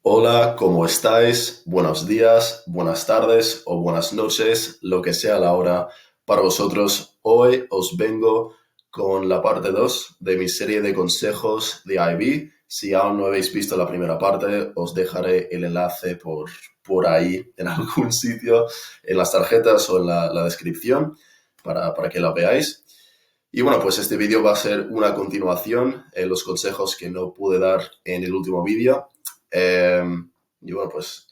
Hola, ¿cómo estáis? Buenos días, buenas tardes o buenas noches, lo que sea la hora para vosotros. Hoy os vengo con la parte 2 de mi serie de consejos de IB. Si aún no habéis visto la primera parte, os dejaré el enlace por ahí, en algún sitio, en las tarjetas o en la descripción, para que la veáis. Y bueno, pues este vídeo va a ser una continuación en los consejos que no pude dar en el último vídeo. Eh, y bueno, pues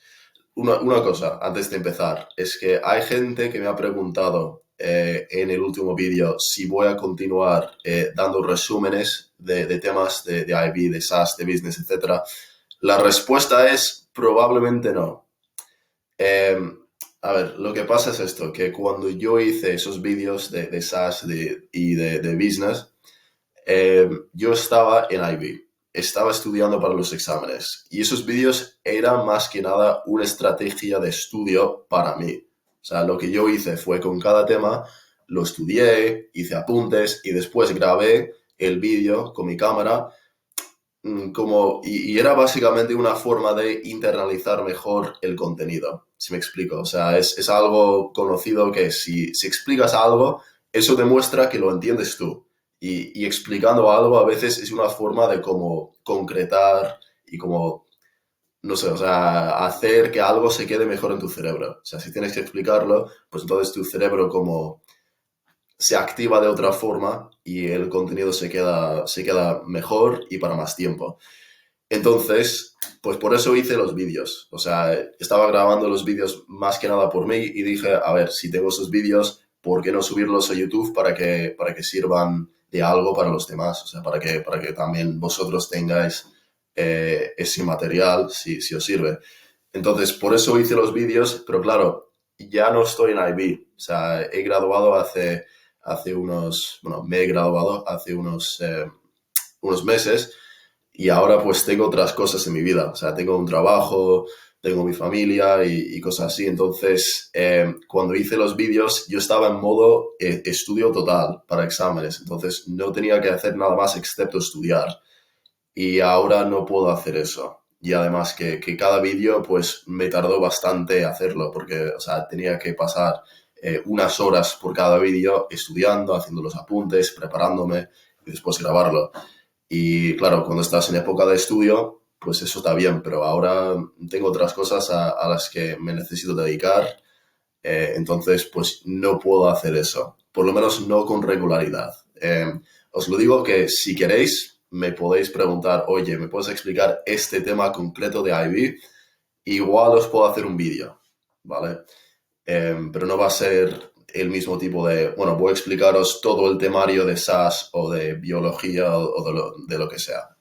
una cosa antes de empezar es que hay gente que me ha preguntado en el último vídeo si voy a continuar dando resúmenes de temas de IB, de SaaS, de business, etcétera. La respuesta es probablemente no. Eh, a ver, lo que pasa es esto, que cuando yo hice esos vídeos de SaaS y de business, yo estaba en IB, estaba estudiando para los exámenes y esos vídeos eran más que nada una estrategia de estudio para mí. O sea, lo que yo hice fue con cada tema, lo estudié, hice apuntes y después grabé el vídeo con mi cámara y era básicamente una forma de internalizar mejor el contenido, si me explico. O sea, es algo conocido que si explicas algo, eso demuestra que lo entiendes tú. Y explicando algo a veces es una forma de como concretar y como, no sé, o sea, hacer que algo se quede mejor en tu cerebro. O sea, si tienes que explicarlo, pues entonces tu cerebro como se activa de otra forma y el contenido se queda mejor y para más tiempo. Entonces, pues por eso hice los vídeos. O sea, estaba grabando los vídeos más que nada por mí y dije, a ver, si tengo esos vídeos, ¿por qué no subirlos a YouTube para que sirvan de algo para los demás? O sea, para que también vosotros tengáis ese material, si os sirve. Entonces, por eso hice los vídeos, pero claro, ya no estoy en IB. O sea, he graduado me he graduado hace unos meses y ahora pues tengo otras cosas en mi vida. O sea, tengo un trabajo, tengo mi familia y cosas así. Entonces, cuando hice los vídeos, yo estaba en modo estudio total para exámenes. Entonces, no tenía que hacer nada más excepto estudiar. Y ahora no puedo hacer eso. Y además que cada vídeo pues me tardó bastante hacerlo porque, o sea, tenía que pasar unas horas por cada vídeo estudiando, haciendo los apuntes, preparándome y después grabarlo. Y claro, cuando estás en época de estudio, pues eso está bien, pero ahora tengo otras cosas a las que me necesito dedicar, entonces pues no puedo hacer eso, por lo menos no con regularidad. Os lo digo que si queréis, me podéis preguntar, oye, ¿me puedes explicar este tema concreto de IB? Igual os puedo hacer un vídeo, ¿vale? Pero no va a ser el mismo tipo de, bueno, voy a explicaros todo el temario de SAS o de biología o de lo que sea.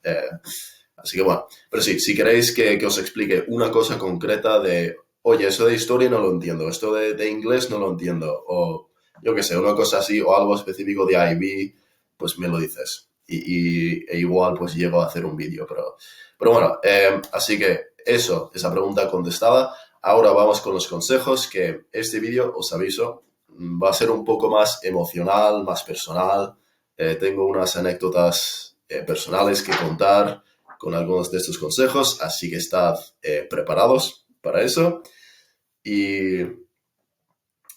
Así que bueno, pero sí, si queréis que os explique una cosa concreta de, oye, eso de historia no lo entiendo, esto de inglés no lo entiendo, o yo qué sé, una cosa así, o algo específico de IB, pues me lo dices. E igual pues llego a hacer un vídeo, pero bueno, así que eso, esa pregunta contestada. Ahora vamos con los consejos, que este vídeo, os aviso, va a ser un poco más emocional, más personal. Tengo unas anécdotas personales que contar con algunos de estos consejos, así que estad preparados para eso. Y,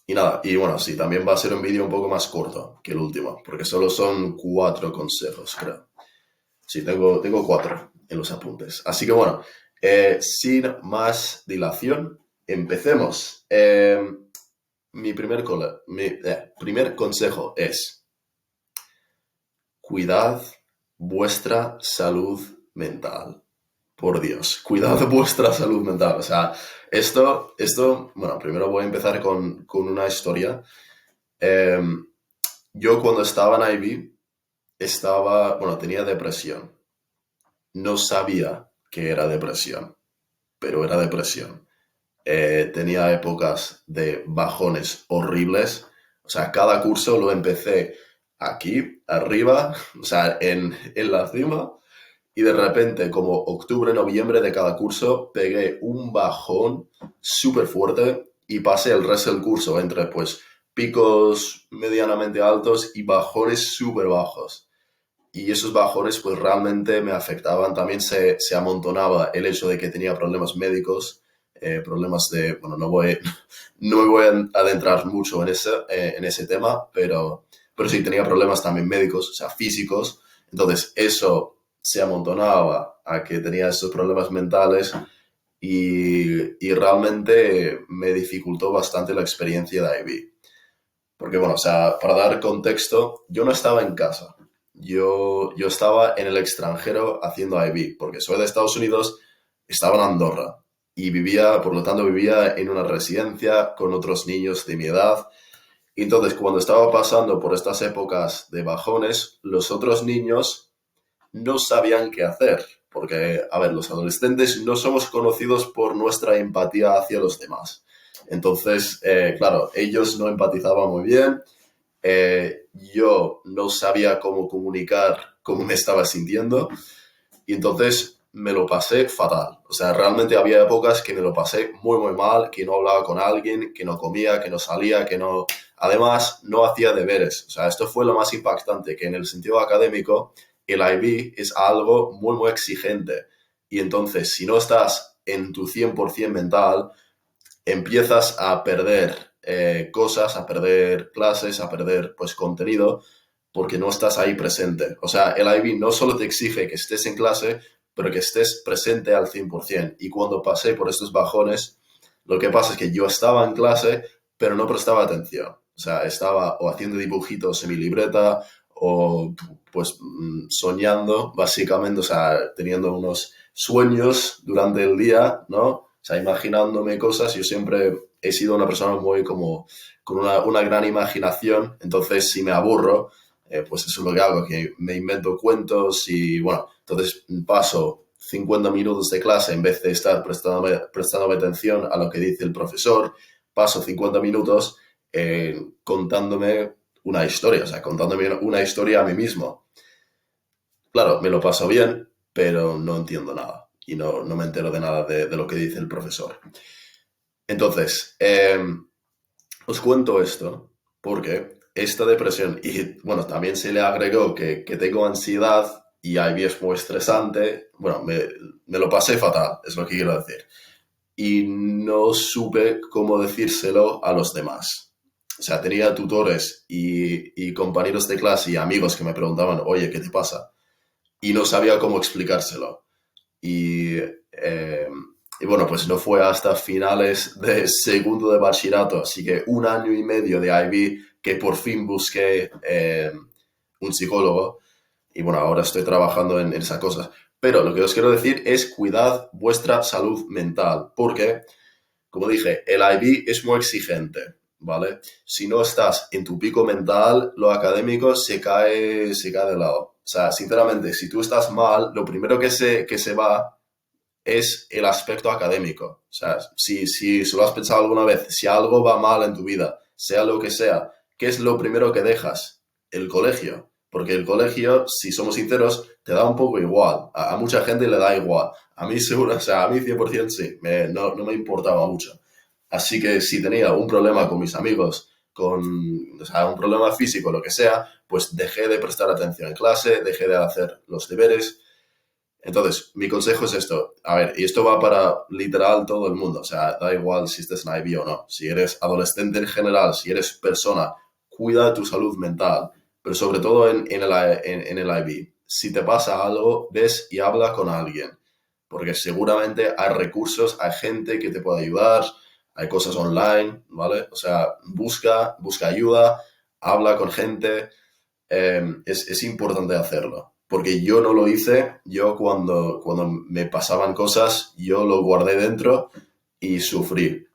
y nada, y bueno, sí, también va a ser un vídeo un poco más corto que el último, porque solo son 4 consejos, creo. Sí, tengo 4 en los apuntes. Así que bueno, sin más dilación, empecemos. Mi primer consejo es: cuidad vuestra salud mental. Por Dios, cuidad vuestra salud mental. O sea, bueno, primero voy a empezar con una historia. Eh, yo cuando estaba en IB, bueno, tenía depresión. No sabía que era depresión, pero era depresión. Tenía épocas de bajones horribles. O sea, cada curso lo empecé aquí, arriba, o sea, en la cima, y de repente, como octubre, noviembre de cada curso, pegué un bajón súper fuerte y pasé el resto del curso entre, pues, picos medianamente altos y bajones súper bajos. y esos bajones pues realmente me afectaban. También se amontonaba el hecho de que tenía problemas médicos, problemas de, bueno, no me voy a adentrar mucho en ese tema, pero sí tenía problemas también médicos, o sea, físicos. Entonces eso se amontonaba a que tenía esos problemas mentales y realmente me dificultó bastante la experiencia de IB. Porque, bueno, o sea, para dar contexto, yo no estaba en casa. Yo estaba en el extranjero haciendo IB, porque soy de Estados Unidos, estaba en Andorra y vivía, por lo tanto, vivía en una residencia con otros niños de mi edad. Y entonces, cuando estaba pasando por estas épocas de bajones, los otros niños no sabían qué hacer. Porque, a ver, los adolescentes no somos conocidos por nuestra empatía hacia los demás. Entonces, claro, ellos no empatizaban muy bien. Yo no sabía cómo comunicar cómo me estaba sintiendo y entonces me lo pasé fatal. O sea, realmente había épocas que me lo pasé muy, muy mal, que no hablaba con alguien, que no comía, que no salía, que no... Además, no hacía deberes. O sea, esto fue lo más impactante, que en el sentido académico, el IB es algo muy, muy exigente. Y entonces, si no estás en tu 100% mental, empiezas a perder cosas, a perder clases, a perder pues contenido porque no estás ahí presente. O sea, el IB no solo te exige que estés en clase, pero que estés presente al 100%. Y cuando pasé por estos bajones, lo que pasa es que yo estaba en clase, pero no prestaba atención. O sea, estaba o haciendo dibujitos en mi libreta o pues soñando, básicamente, o sea, teniendo unos sueños durante el día, ¿no? O sea, imaginándome cosas. Yo siempre he sido una persona muy como con una gran imaginación, entonces si me aburro, pues eso es lo que hago, que me invento cuentos y bueno, entonces paso 50 minutos de clase en vez de estar prestándome atención a lo que dice el profesor, paso 50 minutos contándome una historia, o sea, contándome una historia a mí mismo. Claro, me lo paso bien, pero no entiendo nada y no me entero de nada de lo que dice el profesor. Entonces, os cuento esto porque esta depresión, y bueno, también se le agregó que tengo ansiedad y ahí es muy estresante, bueno, me lo pasé fatal, es lo que quiero decir. Y no supe cómo decírselo a los demás. O sea, tenía tutores y compañeros de clase y amigos que me preguntaban, oye, ¿qué te pasa? Y no sabía cómo explicárselo. Y, eh, y bueno, pues no fue hasta finales de segundo de bachillerato, así que un año y medio de IB que por fin busqué un psicólogo y bueno, ahora estoy trabajando en esas cosas. Pero lo que os quiero decir es cuidad vuestra salud mental, porque, como dije, el IB es muy exigente, ¿vale? Si no estás en tu pico mental, lo académico se cae de lado. O sea, sinceramente, si tú estás mal, lo primero que se va es el aspecto académico. O sea, si lo has pensado alguna vez, si algo va mal en tu vida, sea lo que sea, ¿qué es lo primero que dejas? El colegio. Porque el colegio, si somos sinceros, te da un poco igual. A mucha gente le da igual. A mí seguro, o sea, a mí 100% sí. No me importaba mucho. Así que si tenía un problema con mis amigos, o sea, un problema físico, lo que sea, pues dejé de prestar atención en clase, dejé de hacer los deberes. Entonces, mi consejo es esto. A ver, y esto va para literal todo el mundo. O sea, da igual si estés en IB o no. Si eres adolescente en general, si eres persona, cuida de tu salud mental. Pero sobre todo en el IB. Si te pasa algo, ves y habla con alguien. Porque seguramente hay recursos, hay gente que te puede ayudar, hay cosas online, ¿vale? O sea, busca ayuda, habla con gente, es importante hacerlo. Porque yo no lo hice, yo cuando me pasaban cosas, yo lo guardé dentro y sufrí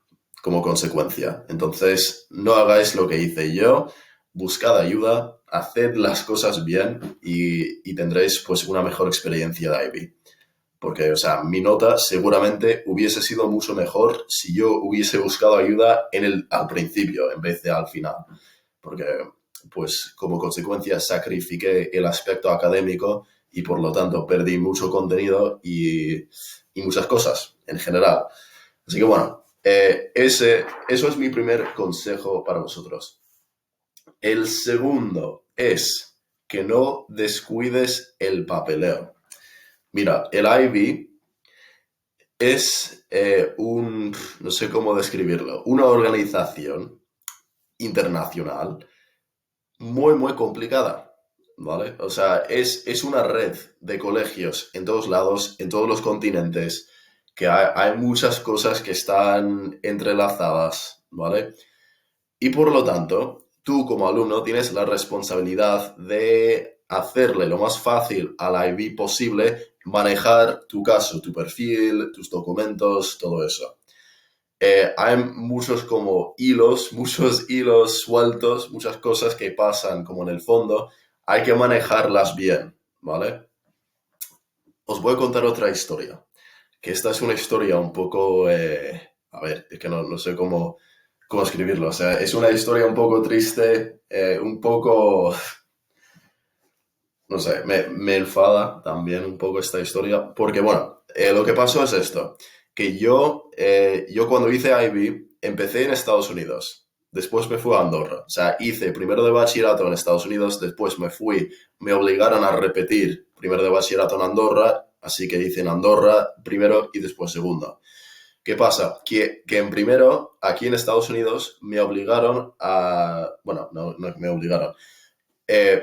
como consecuencia. Entonces, no hagáis lo que hice yo, buscad ayuda, haced las cosas bien y tendréis pues una mejor experiencia de IB. Porque, o sea, mi nota seguramente hubiese sido mucho mejor si yo hubiese buscado ayuda al principio en vez de al final. Porque pues como consecuencia sacrifiqué el aspecto académico y por lo tanto perdí mucho contenido y muchas cosas en general. Así que bueno, eso es mi primer consejo para vosotros. El segundo es que no descuides el papeleo. Mira, el IB es no sé cómo describirlo, una organización internacional muy, muy complicada, ¿vale? O sea, es una red de colegios en todos lados, en todos los continentes, que hay muchas cosas que están entrelazadas, ¿vale? Y por lo tanto, tú como alumno tienes la responsabilidad de hacerle lo más fácil al IB posible manejar tu caso, tu perfil, tus documentos, todo eso. Hay muchos hilos sueltos, muchas cosas que pasan como en el fondo. Hay que manejarlas bien, ¿vale? Os voy a contar otra historia, que esta es una historia un poco, a ver, es que no sé cómo escribirlo. O sea, es una historia un poco triste, un poco, no sé, me enfada también un poco esta historia, porque bueno, lo que pasó es esto, que yo cuando hice IB empecé en Estados Unidos, después me fui a Andorra, o sea, hice primero de bachillerato en Estados Unidos, después me obligaron a repetir primero de bachillerato en Andorra, así que hice en Andorra primero y después segundo. ¿Qué pasa? Que en primero, aquí en Estados Unidos, me obligaron a... Bueno, no me obligaron.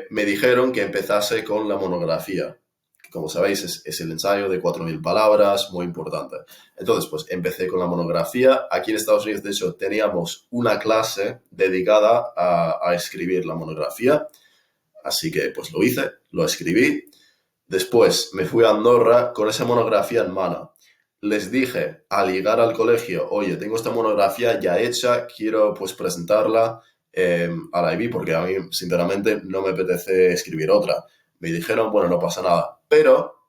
Me dijeron que empezase con la monografía, que como sabéis es el ensayo de 4.000 palabras, muy importante. Entonces, pues empecé con la monografía. Aquí en Estados Unidos, de hecho, teníamos una clase dedicada a escribir la monografía, así que pues lo hice, lo escribí. Después me fui a Andorra con esa monografía en mano. Les dije al llegar al colegio, oye, tengo esta monografía ya hecha, quiero pues presentarla a la IB porque a mí sinceramente no me apetece escribir otra. Me dijeron, bueno, no pasa nada. Pero,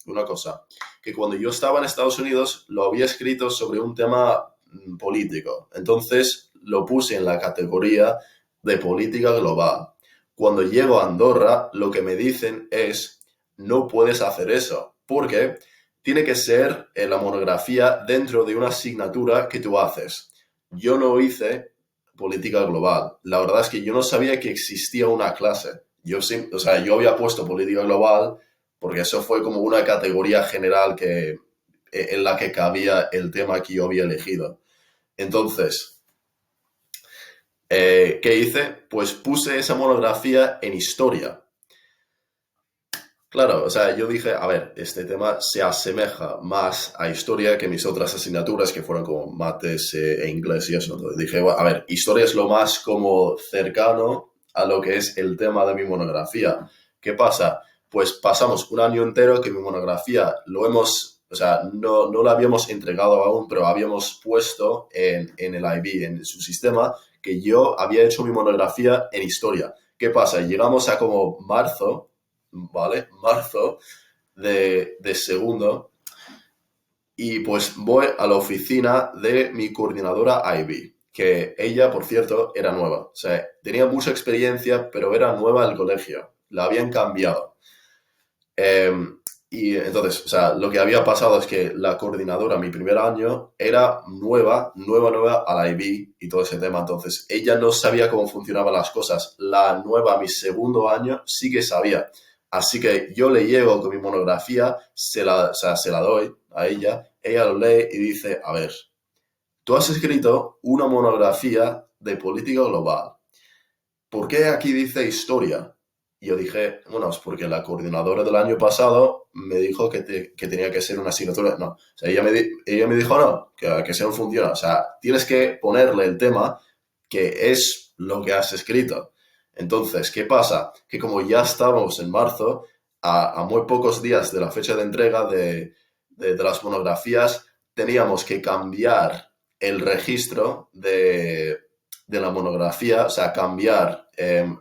una cosa, que cuando yo estaba en Estados Unidos lo había escrito sobre un tema político. Entonces lo puse en la categoría de política global. Cuando llego a Andorra, lo que me dicen es no puedes hacer eso, porque tiene que ser la monografía dentro de una asignatura que tú haces. Yo no hice política global. La verdad es que yo no sabía que existía una clase. Yo había puesto política global porque eso fue como una categoría general en la que cabía el tema que yo había elegido. Entonces, ¿qué hice? Pues puse esa monografía en historia. Claro, o sea, yo dije, a ver, este tema se asemeja más a historia que mis otras asignaturas, que fueron como mates e inglés y eso. Entonces dije, bueno, a ver, historia es lo más como cercano a lo que es el tema de mi monografía. ¿Qué pasa? Pues pasamos un año entero que mi monografía o sea, no la habíamos entregado aún, pero habíamos puesto en el IB, en su sistema, que yo había hecho mi monografía en historia. ¿Qué pasa? Llegamos a como marzo, ¿vale? Marzo de segundo y pues voy a la oficina de mi coordinadora IB, que ella, por cierto, era nueva. O sea, tenía mucha experiencia, pero era nueva al colegio. La habían cambiado. Eh, y entonces, o sea, lo que había pasado es que la coordinadora, mi primer año, era nueva a la IB y todo ese tema. Entonces, ella no sabía cómo funcionaban las cosas. La nueva, mi segundo año, sí que sabía. Así que yo le llevo con mi monografía, o sea, se la doy a ella lo lee y dice, a ver, tú has escrito una monografía de política global. ¿Por qué aquí dice historia? Y yo dije, bueno, es porque la coordinadora del año pasado me dijo que tenía que ser una asignatura. No, o sea, ella me dijo, no, que eso no funciona. O sea, tienes que ponerle el tema que es lo que has escrito. Entonces, ¿qué pasa? Que como ya estamos en marzo, a muy pocos días de la fecha de entrega de las monografías, teníamos que cambiar el registro de la monografía, o sea, cambiar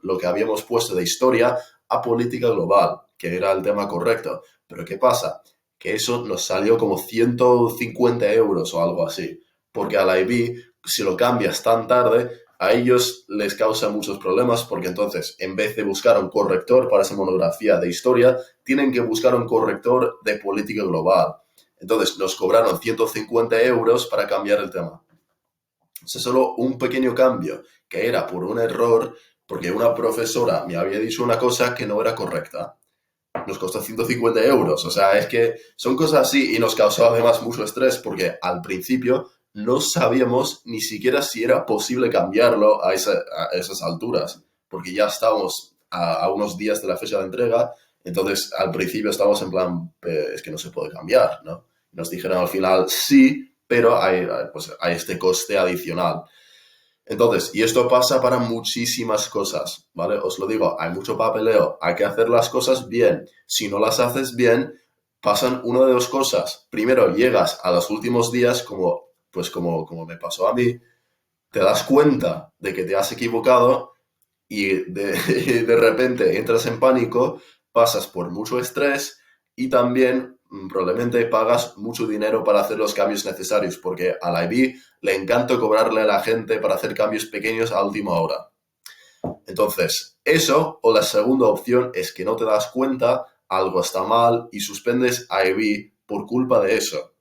lo que habíamos puesto de historia a política global, que era el tema correcto. Pero ¿qué pasa? Que eso nos salió como 150 euros o algo así, porque a la IB, si lo cambias tan tarde, a ellos les causa muchos problemas porque entonces, en vez de buscar un corrector para esa monografía de historia, tienen que buscar un corrector de política global. Entonces, nos cobraron 150 euros para cambiar el tema. O sea, solo un pequeño cambio que era por un error porque una profesora me había dicho una cosa que no era correcta. Nos costó 150 euros. O sea, es que son cosas así y nos causó además mucho estrés porque al principio no sabíamos ni siquiera si era posible cambiarlo a esas alturas, porque ya estábamos a unos días de la fecha de entrega, entonces al principio estábamos en plan, es que no se puede cambiar, ¿no? Nos dijeron al final sí, pero pues, hay este coste adicional. Entonces, y esto pasa para muchísimas cosas, ¿vale? Os lo digo, hay mucho papeleo, hay que hacer las cosas bien. Si no las haces bien, pasan una de dos cosas. Primero, llegas a los últimos días, como me pasó a mí, te das cuenta de que te has equivocado y y de repente entras en pánico, pasas por mucho estrés y también probablemente pagas mucho dinero para hacer los cambios necesarios, porque al IB le encanta cobrarle a la gente para hacer cambios pequeños a última hora. Entonces, eso o la segunda opción es que no te das cuenta, algo está mal y suspendes IB por culpa de eso,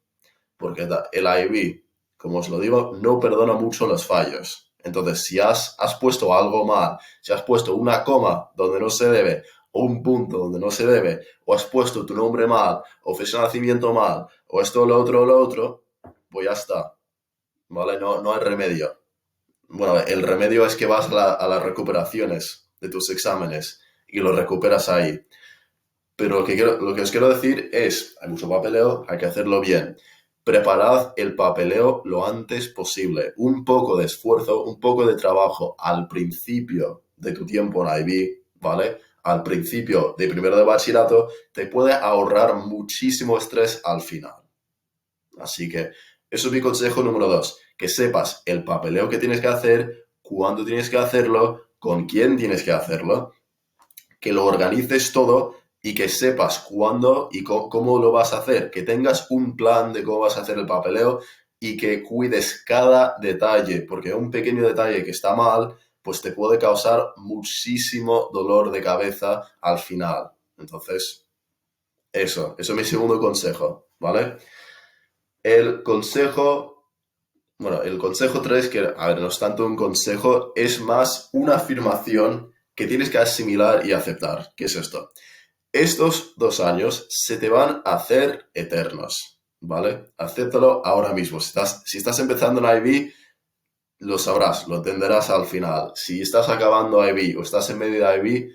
porque el IB, como os lo digo, no perdona mucho los fallos. Entonces, si has puesto algo mal, si has puesto una coma donde no se debe, o un punto donde no se debe, o has puesto tu nombre mal, o fecha de nacimiento mal, o esto, lo otro, pues ya está, ¿vale? No, no hay remedio. Bueno, el remedio es que vas a las recuperaciones de tus exámenes y lo recuperas ahí. Pero lo que os quiero decir es, hay mucho papeleo, hay que hacerlo bien. Preparad el papeleo lo antes posible. Un poco de esfuerzo, un poco de trabajo al principio de tu tiempo en IB, ¿vale? Al principio de primero de bachillerato, te puede ahorrar muchísimo estrés al final. Así que eso es mi consejo número 2, que sepas el papeleo que tienes que hacer, cuándo tienes que hacerlo, con quién tienes que hacerlo, que lo organices todo y que sepas cuándo y cómo lo vas a hacer, que tengas un plan de cómo vas a hacer el papeleo y que cuides cada detalle, porque un pequeño detalle que está mal, pues te puede causar muchísimo dolor de cabeza al final. Entonces, eso es mi segundo consejo, ¿vale? El consejo, el consejo 3 que, a ver, no es tanto un consejo, es más una afirmación que tienes que asimilar y aceptar. ¿Qué es esto? Estos 2 años se te van a hacer eternos, ¿vale? Acéptalo ahora mismo. Si estás empezando en IB, lo sabrás, lo entenderás al final. Si estás acabando IB o estás en medio de IB,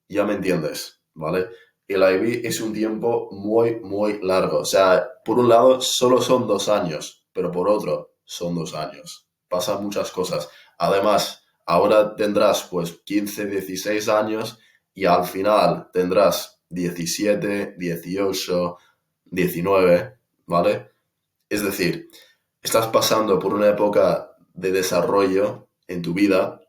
ya me entiendes, ¿vale? El IB es un tiempo muy, muy largo. O sea, por un lado solo son 2 años, pero por otro son 2 años. Pasan muchas cosas. Además, ahora tendrás pues 15, 16 años y al final tendrás 17, 18, 19, ¿vale? Es decir, estás pasando por una época de desarrollo en tu vida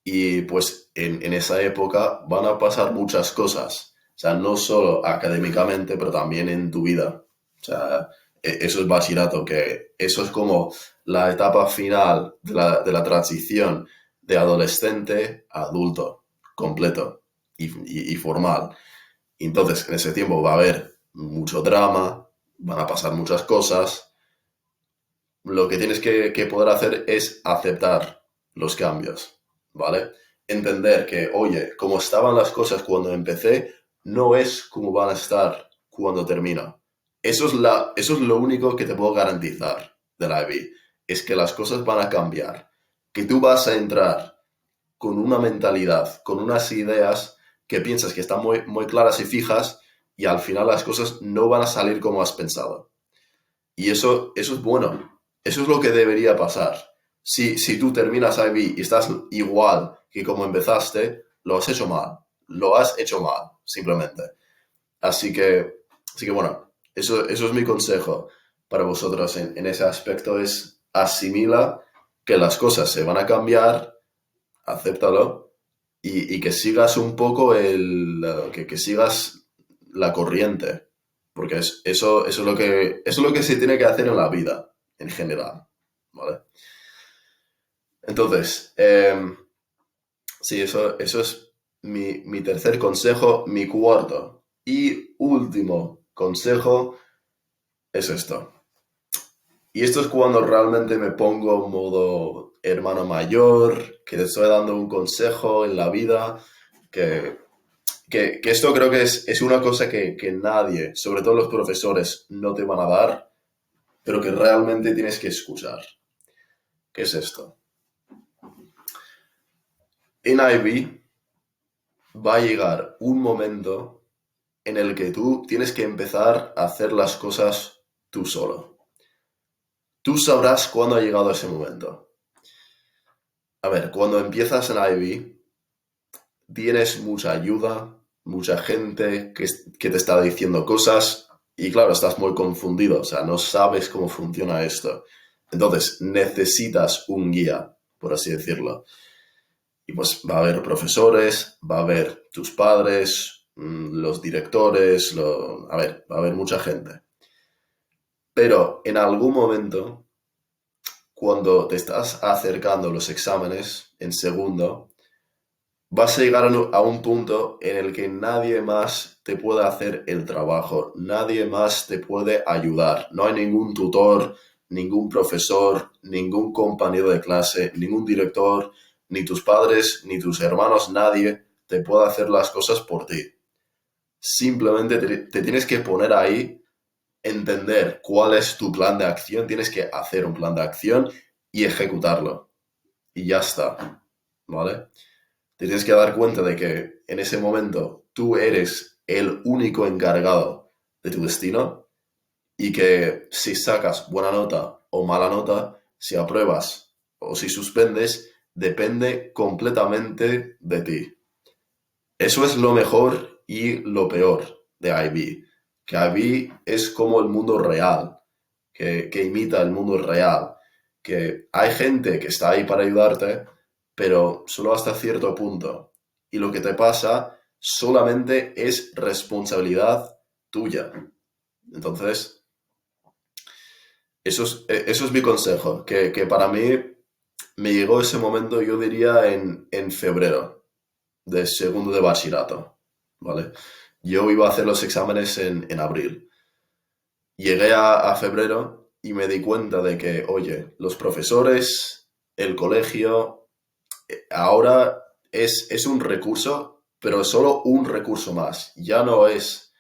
y pues en esa época van a pasar muchas cosas. O sea, no solo académicamente, pero también en tu vida. O sea, eso es bachillerato, que eso es como la etapa final de la transición de adolescente a adulto, completo y formal. Entonces, en ese tiempo va a haber mucho drama, van a pasar muchas cosas. Lo que tienes que poder hacer es aceptar los cambios, ¿vale? Entender que, oye, como estaban las cosas cuando empecé, no es como van a estar cuando termino. Eso es lo único que te puedo garantizar de la IB, es que las cosas van a cambiar, que tú vas a entrar con una mentalidad, con unas ideas que piensas que están muy, muy claras y fijas y al final las cosas no van a salir como has pensado. Y eso es bueno. Eso es lo que debería pasar. Si tú terminas IB y estás igual que como empezaste, lo has hecho mal. Lo has hecho mal, simplemente. Así que bueno, eso es mi consejo para vosotros en ese aspecto, es asimila que las cosas se van a cambiar, acéptalo y que sigas un poco que sigas la corriente, porque eso es lo que se tiene que hacer en la vida, en general, ¿vale? Entonces, sí, eso es mi tercer consejo. Mi cuarto y último consejo es esto. Y esto es cuando realmente me pongo en modo hermano mayor, que te estoy dando un consejo en la vida, que, que esto creo que es una cosa que nadie, sobre todo los profesores, no te van a dar, pero que realmente tienes que escuchar. ¿Qué es esto? En IB va a llegar un momento en el que tú tienes que empezar a hacer las cosas tú solo. Tú sabrás cuándo ha llegado ese momento. A ver, cuando empiezas en IB, tienes mucha ayuda, mucha gente que te está diciendo cosas y claro, estás muy confundido, o sea, no sabes cómo funciona esto. Entonces, necesitas un guía, por así decirlo. Y pues va a haber profesores, va a haber tus padres, los directores, va a haber mucha gente. Pero en algún momento, cuando te estás acercando a los exámenes en segundo, vas a llegar a un punto en el que nadie más te puede hacer el trabajo, nadie más te puede ayudar. No hay ningún tutor, ningún profesor, ningún compañero de clase, ningún director, ni tus padres, ni tus hermanos, nadie te puede hacer las cosas por ti. Simplemente te tienes que poner ahí, entender cuál es tu plan de acción, tienes que hacer un plan de acción y ejecutarlo. Y ya está, ¿vale? Te tienes que dar cuenta de que en ese momento tú eres el único encargado de tu destino y que si sacas buena nota o mala nota, si apruebas o si suspendes, depende completamente de ti. Eso es lo mejor y lo peor de IB, que IB es como el mundo real, que imita el mundo real, que hay gente que está ahí para ayudarte, pero solo hasta cierto punto. Y lo que te pasa solamente es responsabilidad tuya. Entonces, eso es mi consejo, que para mí me llegó ese momento, yo diría, en febrero de segundo de bachillerato, ¿vale? Yo iba a hacer los exámenes en abril. Llegué a febrero y me di cuenta de que, oye, los profesores, el colegio, ahora es un recurso, pero es solo un recurso más. Ya no es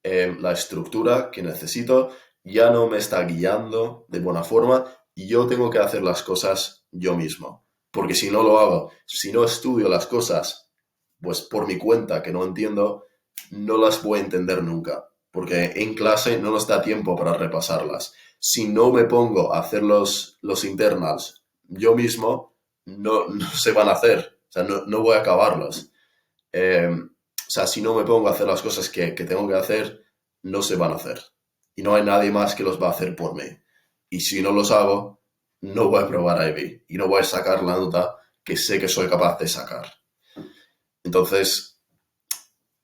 la estructura que necesito, ya no me está guiando de buena forma y yo tengo que hacer las cosas yo mismo. Porque si no lo hago, si no estudio las cosas, pues por mi cuenta que no entiendo, no las voy a entender nunca. Porque en clase no nos da tiempo para repasarlas. Si no me pongo a hacer los internals yo mismo, no se van a hacer. O sea, no voy a acabarlos. O sea, si no me pongo a hacer las cosas que tengo que hacer, no se van a hacer. Y no hay nadie más que los va a hacer por mí. Y si no los hago, no voy a probar IB. Y no voy a sacar la nota que sé que soy capaz de sacar. Entonces,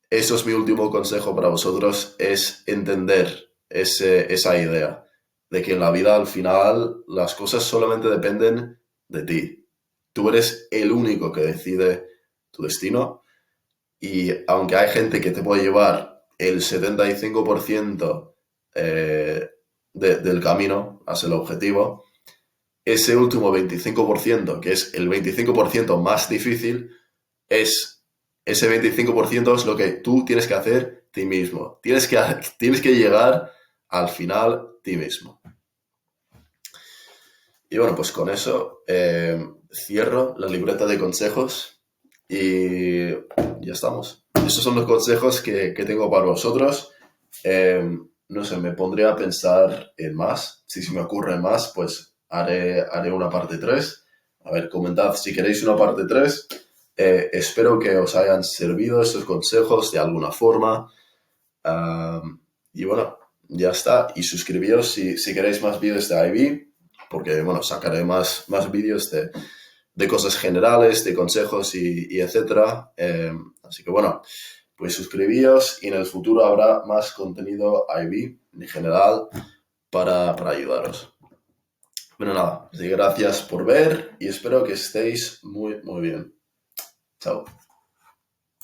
eso es mi último consejo para vosotros, es entender esa idea de que en la vida al final las cosas solamente dependen de ti. Tú eres el único que decide tu destino y aunque hay gente que te puede llevar el 75% del camino hacia el objetivo, ese último 25%, que es el 25% más difícil, ese 25% es lo que tú tienes que hacer ti mismo. Tienes que llegar al final ti mismo. Y bueno, pues con eso cierro la libreta de consejos y ya estamos. Estos son los consejos que tengo para vosotros. No sé, me pondré a pensar en más. Si me ocurre más, pues haré una parte 3. A ver, comentad si queréis una parte 3. Espero que os hayan servido estos consejos de alguna forma. Y bueno, ya está. Y suscribíos si queréis más vídeos de IB, porque bueno, sacaré más vídeos de cosas generales, de consejos y etcétera. Así que bueno, pues suscribíos y en el futuro habrá más contenido IB en general para ayudaros. Bueno, nada, así que gracias por ver y espero que estéis muy bien. Chao.